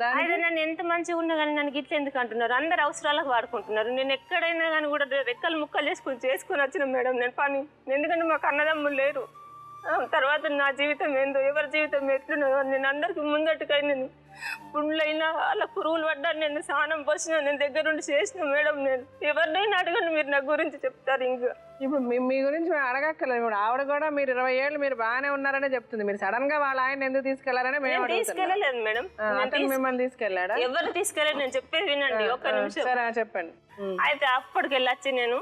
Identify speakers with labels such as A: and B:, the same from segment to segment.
A: అయితే నన్ను ఎంత మంచిగా ఉన్నా కానీ నన్ను గిట్ల ఎందుకు అంటున్నారు? అందరు అవసరాలకు వాడుకుంటున్నారు. నేను ఎక్కడైనా కానీ కూడా రెక్కలు ముక్కలు చేసుకొని వచ్చిన మేడం నేను పని. ఎందుకంటే మాకు అన్నదమ్ములు లేరు. తర్వాత నా జీవితం ఏందో, ఎవరి జీవితం ఎట్లున్నదో నేను అందరికి ముందట్టుకై నేను పుండ్లైనా అలా పురుగులు పడ్డా నేను స్నానం పోసిన నేను దగ్గరుండి చేసిన మేడం. నేను ఎవరినైనా అడగండి, మీరు నా గురించి చెప్తారు. ఇంకా
B: ఇప్పుడు మీ గురించి మేము అడగక్కర్లేదు. ఇప్పుడు ఆవిడ కూడా మీరు 20 ఏళ్ళు మీరు బాగానే ఉన్నారనే చెప్తుంది. మీరు సడన్ గా వాళ్ళ ఆయన ఎందుకు తీసుకెళ్లారని మేము
A: తీసుకెళ్ళలేదు మేడం.
B: అతను మిమ్మల్ని తీసుకెళ్లాడా?
A: ఎవరు తీసుకెళ్ళలేదు. నేను చెప్పేది వినండి ఒక్క నిమిషం.
B: సరే చెప్పండి.
A: అయితే అప్పటికి వెళ్ళొచ్చి నేను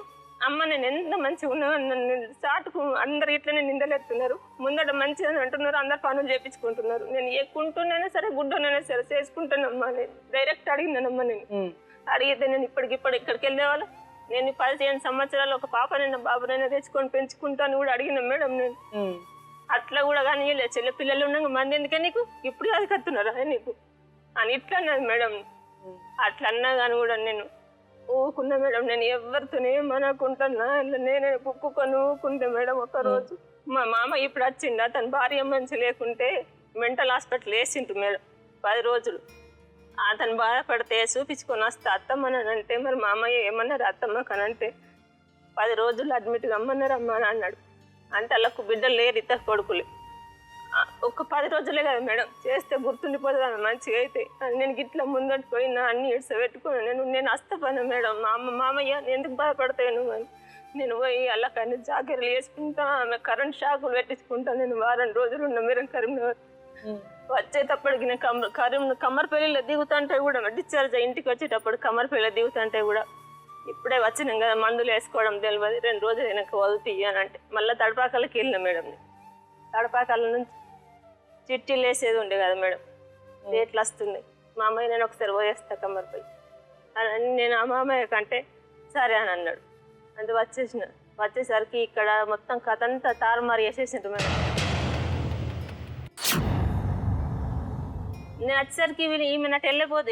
A: అమ్మ నేను ఎంత మంచిగా ఉన్నాను, చాటుకు అందరు ఇట్లనే నిందలెత్తున్నారు, ముందట మంచిగా అంటున్నారు, అందరు పనులు చేయించుకుంటున్నారు. నేను ఎక్కుంటున్నానే సరే గుడ్డనైనా సరే చేసుకుంటానమ్మా. నేను డైరెక్ట్ అడిగినానమ్మా. నేను అడిగితే నేను ఇప్పటికిప్పుడు ఇక్కడికి వెళ్ళేవాళ్ళ నేను 15 సంవత్సరాలు ఒక పాపనైనా బాబునైనా తెచ్చుకొని పెంచుకుంటాను కూడా అడిగిన మేడం. నేను అట్లా కూడా కానీ చెల్లె పిల్లలు ఉండగా మంది ఎందుకే నీకు ఇప్పుడు అది కత్తున్నారా నీకు అని ఇట్లా అన్నది మేడం. అట్లా అన్నా కానీ కూడా నేను ఊకున్నా మేడం. నేను ఎవరితోనే ఏమనుకుంటున్నా నేనే కుక్కుకొని ఊకుంటే మేడం. ఒకరోజు మా మామ ఇప్పుడు వచ్చిండు, అతని భార్య మంచి లేకుంటే మెంటల్ హాస్పిటల్ వేసింటు మేడం 10 రోజులు. అతను బాధపడితే చూపించుకొని వస్తే అత్తమ్మని అంటే మరి మామయ్య ఏమన్నారు అత్తమ్మ కనంటే 10 రోజులు అడ్మిట్గా అమ్మన్నారు అమ్మ అని అన్నాడు. అంటే వాళ్ళకు బిడ్డలు లేరు, ఇద్దరు కొడుకులు. ఒక 10 రోజులే కదా మేడం, చేస్తే గుర్తుండిపోతుంది మంచిగా. అయితే నేను గిట్లా ముందటి పోయినా అన్ని పెట్టుకున్నాను. నేను వస్తాను మేడం. మామయ్య ఎందుకు బాధపడతాను అని నేను పోయి అలా కానీ జాగ్రత్తలు వేసుకుంటా. ఆమె కరెంట్ షాకులు పెట్టించుకుంటా. నేను వారం రోజులు ఉన్నా మీరు కరీంనగర్. వచ్చేటప్పటికి నేను కమ్మర్పల్లిలో దిగుతుంటే కూడా డిశ్చార్జ్ ఇంటికి వచ్చేటప్పుడు కమ్మర్పల్లిలో దిగుతుంటే కూడా ఇప్పుడే వచ్చినాం కదా మందులు వేసుకోవడం తెలియదు, 2 రోజులు వెనక వదులుతీ అని అంటే మళ్ళీ తడపాకలకి వెళ్ళిన మేడం. తడపాకల నుంచి చిట్టీలు వేసేది ఉండే కదా మేడం, రేట్లు వస్తుంది. మా అమ్మాయి నేను ఒకసారి పోయేస్తా కమ్మర్పల్లి అని నేను ఆ మామయ్య కంటే సరే అని అన్నాడు. అంటే వచ్చేసరికి ఇక్కడ మొత్తం కథ అంతా తారుమారు వేసేసిండ్రు మేడం. నేను వచ్చేసరికి ఈమె నట్టు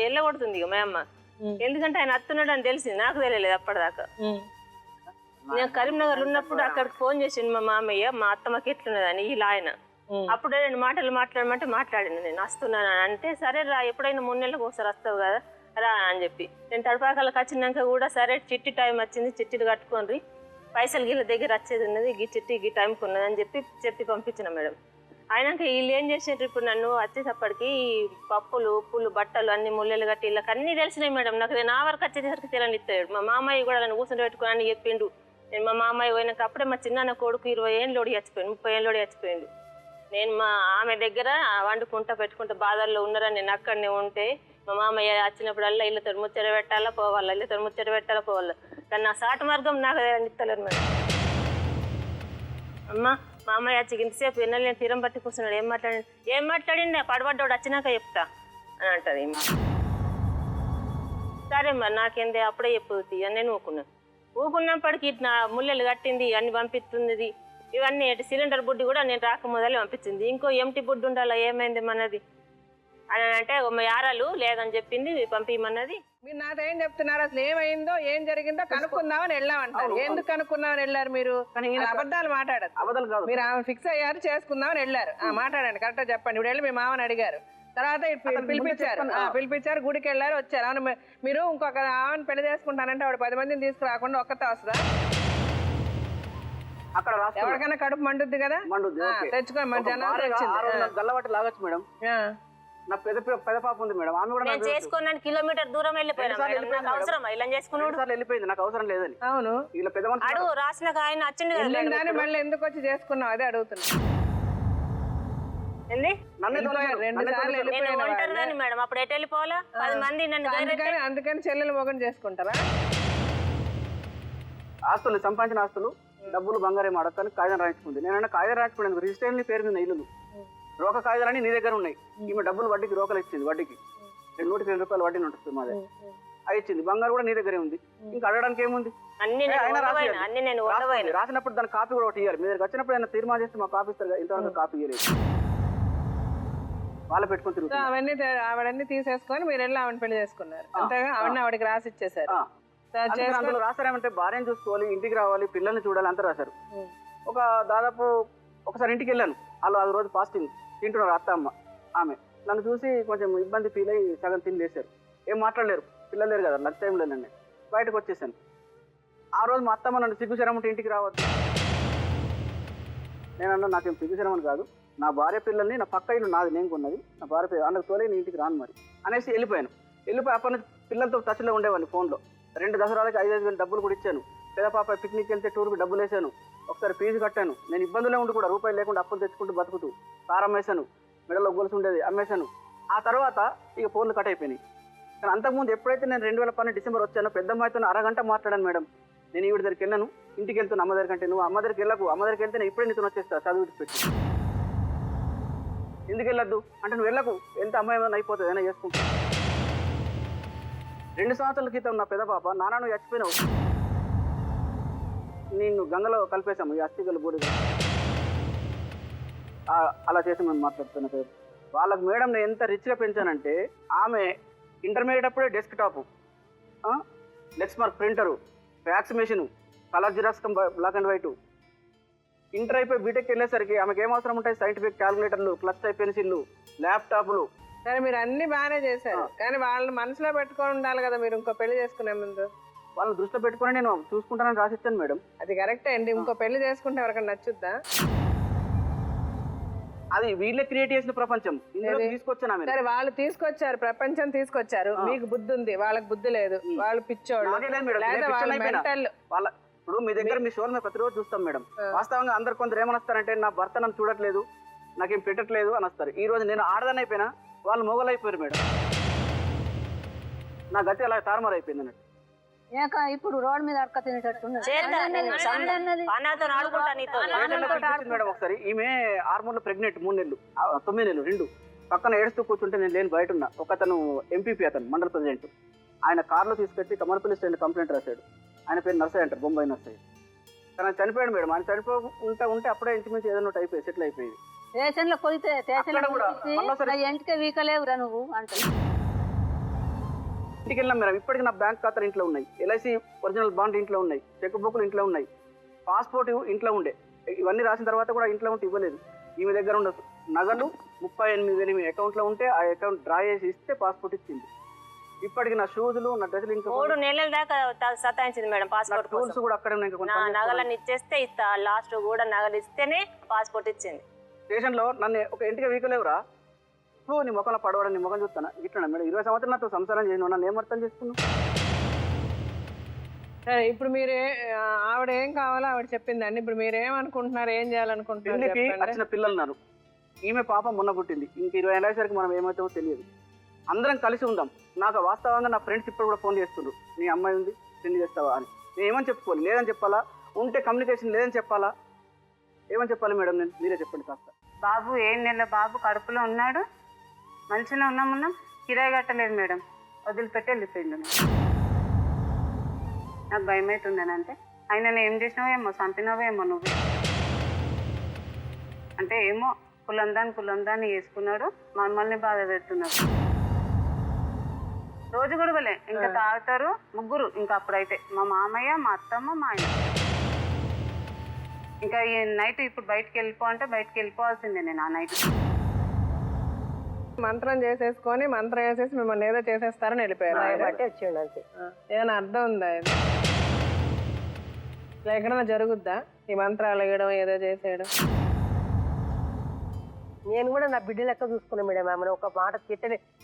A: వెళ్ళగొడుతుంది ఇక మా అమ్మ. ఎందుకంటే ఆయన అత్తున్నాడు అని తెలిసింది, నాకు తెలియలేదు అప్పటిదాకా. నేను కరీంనగర్ ఉన్నప్పుడు అక్కడికి ఫోన్ చేసిండు మా మామయ్య, మా అత్తమ్మకి ఎట్లున్నదని ఇలా ఆయన. అప్పుడే 2 మాటలు మాట్లాడమంటే మాట్లాడిన నేను వస్తున్నాను అని అంటే సరే రా ఎప్పుడైనా 3 నెలలకు ఒకసారి వస్తావు కదా రా అని చెప్పి నేను తడపాకలకు వచ్చినాక కూడా సరే చిట్టి టైం వచ్చింది, చిట్టీలు కట్టుకోండి, పైసలు గీళ్ళ దగ్గర వచ్చేది ఉన్నది, ఈ చిట్టి ఈ టైంకి ఉన్నది అని చెప్పి పంపించిన మేడం. అయినాక వీళ్ళు ఏం చేసేటారు ఇప్పుడు నన్ను వచ్చేటప్పటికి పప్పులు ఉప్పులు బట్టలు అన్ని ముళ్ళలు కట్టి వీళ్ళకి అన్నీ తెలిసినాయి మేడం. నాకు నా వరకు వచ్చేసరికి తెలియని ఇస్తాడు. మా మామయ్య కూడా నన్ను కూర్చొని పెట్టుకుని అని చెప్పిండు. నేను మా మామయ్య పోయినాక అప్పుడే మా చిన్న కొడుకు 20 ఏళ్ళోడి చచ్చిపోయింది, 30 ఏళ్ళోడి చచ్చిపోయిండు. నేను మా ఆమె దగ్గర వండుకుంటా పెట్టుకుంటా బాధల్లో ఉన్నారని నేను అక్కడనే ఉంటే మా మామయ్య వచ్చినప్పుడల్లా ఇళ్ళతో ముచ్చట పెట్టాలా పోవాలా, ఇళ్ళతో ముచ్చట పెట్టాలా పోవాలా. కానీ నా సాటు మార్గం నాకు ఇస్తలేరు మేడం. అమ్మ మామయ్య వచ్చి ఇంతసేపు ఎన్నెలు నేను తీరం పట్టి కూర్చున్నాడు, ఏం మాట్లాడింది పడబడ్డాడు వచ్చినాక చెప్తా అని అంటది. సరే మరి నాకేంది అప్పుడే చెప్పుతుంది అని నేను ఊకున్నప్పటికీ ఇట్లా ముళ్ళలు కట్టింది అన్ని పంపిస్తుంది. ఇవన్నీ సిలిండర్ బుడ్డి కూడా నేను రాకముదలే పంపించింది. ఇంకో ఎంటి బుడ్డి ఉండాలా ఏమైంది మనది అని అంటే యారాలు లేదని చెప్పింది పంపించమన్నది.
B: మీరు నాతో ఏం చెప్తున్నారు? అసలు ఏమైందో ఏం జరిగిందో కనుక్కుందామని వెళ్ళామంటారు. ఎందుకు కనుక్కుందామని వెళ్ళారు మీరు? అబద్ధాలు మాట్లాడదు. మీరు ఆమె ఫిక్స్ అయ్యారు, చేసుకుందామని వెళ్ళారు. మాట్లాడండి, కరెక్ట్గా చెప్పండి. ఇప్పుడు వెళ్ళి మీ మామని అడిగారు, తర్వాత పిలిపించారు, గుడికి వెళ్ళారు, వచ్చారు. అవును, మీరు ఇంకొక ఆమెను పెళ్లి చేసుకుంటానంటే ఆవిడ 10 మందిని తీసుకురాకుండా ఒక్కతే వస్తుందా?
C: అక్కడ
B: ఎవరికైనా కడుపు మండుద్ది కదా, తెచ్చుకోండి. మన జనాలు
C: గల్లబట్టి లాగొచ్చు మేడం. నా పెద్ద పాప ఉంది మేడం, ఆమె కూడా
A: చేసుకున్నాను కిలోమీటర్ దూరం వెళ్ళిపోయింది.
C: వెళ్ళిపోయింది, నాకు అవసరం లేదని.
B: అవును,
C: ఇలా పెద్ద
A: అడుగు రాసిన ఆయన వచ్చింది
B: మళ్ళీ ఎందుకు వచ్చి చేసుకున్నావు అదే అడుగుతున్నా.
A: మేడం అప్పుడు ఎటు వెళ్ళిపోవాలా 10 మంది నన్ను.
B: అందుకని చెల్లెలు మొగం చేసుకుంటారా?
C: ఆస్తులు సంపాదించిన ఆస్తులు డబ్బులు బంగారం అడగని కాగితం రాయించుకుంది. నేనన్నా కాగితం రాయించుకోలేదు, రిజిస్ట్రేషన్ పేరు మీద ఇల్లు రోక కాగితాలన్నీ నీ దగ్గర ఉన్నాయి. ఈమె డబ్బులు వడ్డీకి రోకలు ఇచ్చింది, వడ్డీకి 102 రూపాయలు వడ్డీ ఉంటుంది మాదే. అవి ఇచ్చింది, బంగారు కూడా నీ దగ్గరే ఉంది. ఇంకా అడగడానికి ఏముంది? రాసినప్పుడు దాని కాపీ కూడా ఒకటి ఇవ్వాలి. మీ దగ్గర వచ్చినప్పుడు ఏమైనా తీర్మానం చేస్తే మా కాపీ ఇస్తారు, ఇంతవరకు కాపీ ఇవ్వలేదు. వాళ్ళు పెట్టుకుని తిరుగుతారు.
B: ఆవిడన్నీ తీసేసుకొని మీరు వెళ్ళి ఆవిడ పెళ్లి చేసుకున్నారు అంతేగా? ఆవిడని ఆవిడకి రాసి ఇచ్చేసారు.
C: అందులో రాశారేమంటే భార్యను చూసుకోవాలి, ఇంటికి రావాలి, పిల్లల్ని చూడాలి అంతా రాశారు. ఒక దాదాపు ఒకసారి ఇంటికి వెళ్ళాను, వాళ్ళు 5 రోజు ఫాస్టింగ్ తింటున్నారు అత్త అమ్మ. ఆమె నన్ను చూసి కొంచెం ఇబ్బంది ఫీల్ అయ్యి సగం తిని లేశారు. ఏం మాట్లాడలేరు, పిల్లలు లేరు కదా, లంచ్ టైంలో నేను బయటకు వచ్చేసాను. ఆ రోజు మా అత్తమ్మ నన్ను సిగ్గుశరం ఉంటే ఇంటికి రావద్దు. నేను అన్నా నాకేం సిగ్గుశరం అని కాదు, నా భార్య పిల్లల్ని నా పక్క ఇల్లు నాది, నేను కొన్నది, నా భార్య పిల్లలు అందుకు తోలే నేను ఇంటికి రాను మరి అనేసి వెళ్ళిపోయాను. వెళ్ళిపోయి అప్పటి నుంచి పిల్లలతో టచ్లో ఉండేవాడిని ఫోన్లో. 2 దసరాలకి 5,000 డబ్బులు కూడా ఇచ్చాను. పెద్ద పాప పిక్నిక్ వెళ్తే టూర్కి డబ్బులు వేసాను. ఒకసారి ఫీజు కట్టాను. నేను ఇబ్బందులే ఉండి కూడా రూపాయలు లేకుండా అప్పులు తెచ్చుకుంటూ బతుకుతూ కారం వేసాను, మెడలో గొలుసు ఉండేది అమ్మేశాను. ఆ తర్వాత ఇక ఫోన్లు కట్ అయిపోయినాయి. కానీ అంతకుముందు ఎప్పుడైతే నేను 2012 డిసెంబర్ వచ్చానో పెద్దమ్మాయితో అరగంట మాట్లాడాను. మేడం నేను ఈవిడ దగ్గరికి వెళ్ళాను, ఇంటికి వెళ్తున్నా అమ్మ దగ్గర కంటే, నువ్వు అమ్మ దగ్గరికి వెళ్ళకు, అమ్మ దగ్గరికి వెళ్తే నేను ఇప్పుడే నీతో వచ్చేస్తా చదువు పెట్టి. ఎందుకు వెళ్ళొద్దు అంటే నువ్వు వెళ్ళకు, వెళ్తే అమ్మాయి ఏమైనా అయిపోతుంది ఏమైనా చేసుకుంటా. 2 సంవత్సరాల క్రితం నా పెద్ద పాప నాన్న నువ్వు చచ్చిపోయినావు, నేను గంగలో కలిపేశాము ఈ అస్థికలు బూడిగా, అలా చేసి మేము మాట్లాడుతున్నా. వాళ్ళకు మేడం నేను ఎంత రిచ్గా పెంచానంటే, ఆమె ఇంటర్మీడియట్ అప్పుడే desktop, Lexmark printer, fax machine, colour xerox black and white. Inter అయిపోయి బీటెక్ వెళ్ళేసరికి ఆమెకు ఏం అవసరం ఉంటాయి, సైంటిఫిక్ క్యాలిక్యులేటర్లు, క్లచ్ టైప్ పెన్సిల్లు, ల్యాప్టాప్లు.
B: సరే మీరు అన్ని బాగానే చేశారు, కానీ వాళ్ళని మనసులో పెట్టుకొని ఉండాలి కదా మీరు ఇంకో పెళ్లి చేసుకునే ముందు.
C: వాళ్ళని దృష్టిలో పెట్టుకుని నేను చూసుకుంటానని రాసిచ్చాను మేడం.
B: అది కరెక్టే అండి, ఇంకో పెళ్లి చేసుకుంటే ఎవరికైనా నచ్చుద్దా?
C: అది వీళ్ళే క్రియేట్ చేసిన ప్రపంచం, ఇందులో తీసుకొచ్చాను.
B: సరే వాళ్ళు తీసుకొచ్చారు, ప్రపంచం తీసుకొచ్చారు, మీకు బుద్ధి ఉంది, వాళ్ళకి బుద్ధి లేదు, వాళ్ళు పిచ్చోళ్ళు. వాళ్ళ
C: ఇప్పుడు మీ దగ్గర మీ షోలు మేము ప్రతిరోజు చూస్తాం మేడం. వాస్తవంగా అందరు కొందరు ఏమనొస్తారంటే నా భర్త నన్ను చూడట్లేదు, నాకేం పెట్టట్లేదు అని వస్తారు. ఈ రోజు నేను ఆడదాన్ని అయిపోయినా వాళ్ళు మొగలైపోయారు మేడం. నా గతి అలా తారుమారు అయిపోయింది అన్నట్టు.
D: ఇప్పుడు రోడ్ మీద అడక తినేటట్టు
C: మేడం ఒకసారి ఈమె హార్మోన్లో ప్రెగ్నెంట్ 3 నెలలు 9 నెలలు 2 పక్కన ఏడుస్తూ కూర్చుంటే నేను లేని బయట ఉన్నా. ఒకతను ఎంపీపీ, అతను మండల ప్రెసిడెంట్, ఆయన కార్లో తీసుకొచ్చి కమర్పల్లి స్టేషన్ కంప్లైంట్ రాశాడు. ఆయన పేరు నర్సయ్య అంటారు, బొంబాయి నర్సయ్య. తన చనిపోయాడు మేడం. ఆయన చనిపోకుంటా ఉంటే అప్పుడే ఇంచుమించు ఏదైనా అయిపోయి సెటిల్ అయిపోయింది.
D: స్టేషన్లో కొలితే ఇంటికే వీకలేవురా నువ్వు అంటే
C: ఇంటికి వెళ్ళాం మేడం. ఇప్పటికీ నా బ్యాంక్ ఖాతాలు ఇంట్లో ఉన్నాయి, ఎల్ఐసి ఒరిజినల్ బాండ్ ఇంట్లో ఉన్నాయి, చెక్ బుక్లు ఇంట్లో ఉన్నాయి, పాస్పోర్ట్ ఇంట్లో ఉండే. ఇవన్నీ రాసిన తర్వాత కూడా ఇంట్లో ఉంటే ఇవ్వలేదు. ఈమె దగ్గర ఉన్న నగలు 38,000 ఈమె అకౌంట్లో ఉంటే ఆ అకౌంట్ డ్రా చేసి ఇస్తే పాస్పోర్ట్ ఇచ్చింది. ఇప్పటికి నా షూజులు, నా డ్రెస్సులు ఇంకా
A: 3 నెలల దాకా సతాయించింది మేడం పాస్పోర్ట్
C: టూల్స్ కూడా అక్కడే ఉన్నాయి.
A: నగలన్నీ ఇచ్చేస్తే ఇస్తా, లాస్ట్ కూడా నగలు ఇస్తేనే పాస్పోర్ట్ ఇచ్చింది.
C: స్టేషన్లో నన్ను ఒక ఇంటికి వీకలేవురా, నువ్వు నీ ముఖంలో పడవడం, నీ ముఖం చూస్తాను ఇట్లా మేడం. 20 సంవత్సరాలు నాతో సంసారం చేయను, నన్ను ఏం అర్థం చేసుకున్నావు?
B: సరే ఇప్పుడు మీరు ఆవిడ ఏం కావాలో ఆవిడ చెప్పిందండి. ఇప్పుడు మీరు ఏమనుకుంటున్నారు, ఏం చేయాలనుకుంటున్నారు?
C: పెళ్లికి వచ్చిన పిల్లలు ఉన్నారు, ఈమె పాప మొన్న పుట్టింది, ఇంక 20 ఏళ్ళ సరికి మనం ఏమవుతామో తెలియదు. అందరం కలిసి ఉందాం. నాకు వాస్తవంగా నా ఫ్రెండ్స్ ఇప్పుడు కూడా ఫోన్ చేస్తుండ్రు, నీ అమ్మాయి ఉంది పెళ్లి చేస్తావా అని. నేను ఏమని చెప్పుకోవాలి, లేదని చెప్పాలా, ఉంటే కమ్యూనికేషన్ లేదని చెప్పాలా, ఏమని చెప్పాలి మేడం? నేను మీరే చెప్పండి కాస్త.
E: బాబు 7 నెలల బాబు కడుపులో ఉన్నాడు, మంచిగా ఉన్నాం, కిరాయి కట్టలేదు మేడం, వదిలిపెట్టి వెళ్ళిపోయింది. నాకు భయం అవుతుందనంటే ఆయన ఏం చేసినావో ఏమో, చంపినావో ఏమో నువ్వు అంటే, ఏమో కులందాన్ని వేసుకున్నాడు, మమ్మల్ని బాధ పెడుతున్నాడు. రోజు గొడవలే, ఇంకా తాగుతారు ముగ్గురు. ఇంకా అప్పుడైతే మా మామయ్య, మా అత్తమ్మ, మా ఆయన. ఇంకా ఈ నైట్ ఇప్పుడు బయటకు వెళ్ళిపో అంటే బయటకు వెళ్ళిపోవాల్సిందే నేను ఆ నైట్.
B: మంత్రం చేసేసుకొని మంత్రం వేసేసి మిమ్మల్ని ఏదో చేసేస్తారని వెళ్ళిపోయారు. ఏమైనా అర్థం ఉందా? ఇలా ఎక్కడైనా జరుగుద్దా ఈ మంత్రాలు వేయడం, ఏదో చేసేయడం?
F: నేను కూడా నా బిడ్డ లెక్క చూసుకున్నాను మేడం. ఆమెను ఒక మాట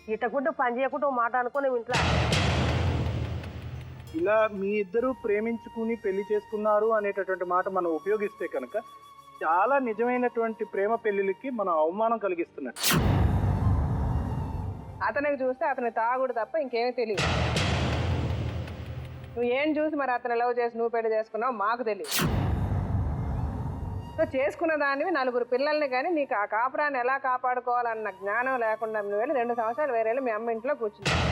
F: తిట్టకుండా పని చేయకుండా ఒక మాట అనుకుని ఇంట్లో.
G: ఇలా మీ ఇద్దరు ప్రేమించుకుని పెళ్లి చేసుకున్నారు అనేటటువంటి మాట మనం ఉపయోగిస్తే కనుక చాలా నిజమైనటువంటి ప్రేమ పెళ్లికి మనం అవమానం కలిగిస్తున్నట్టు.
B: అతనికి చూస్తే అతని తాగుడు తప్ప ఇంకేమీ తెలియదు. నువ్వు ఏం చూసి మరి అతను లవ్ చేసి నువ్వు పెళ్లి చేసుకున్నావు మాకు తెలియదు. సో చేసుకున్న దానివి 4 పిల్లల్ని, కానీ నీకు ఆ కాపురాన్ని ఎలా కాపాడుకోవాలన్న జ్ఞానం లేకుండా నువ్వు వెళ్ళి 2 సంవత్సరాలు వేరే మీ అమ్మ ఇంట్లో కూర్చున్నావు.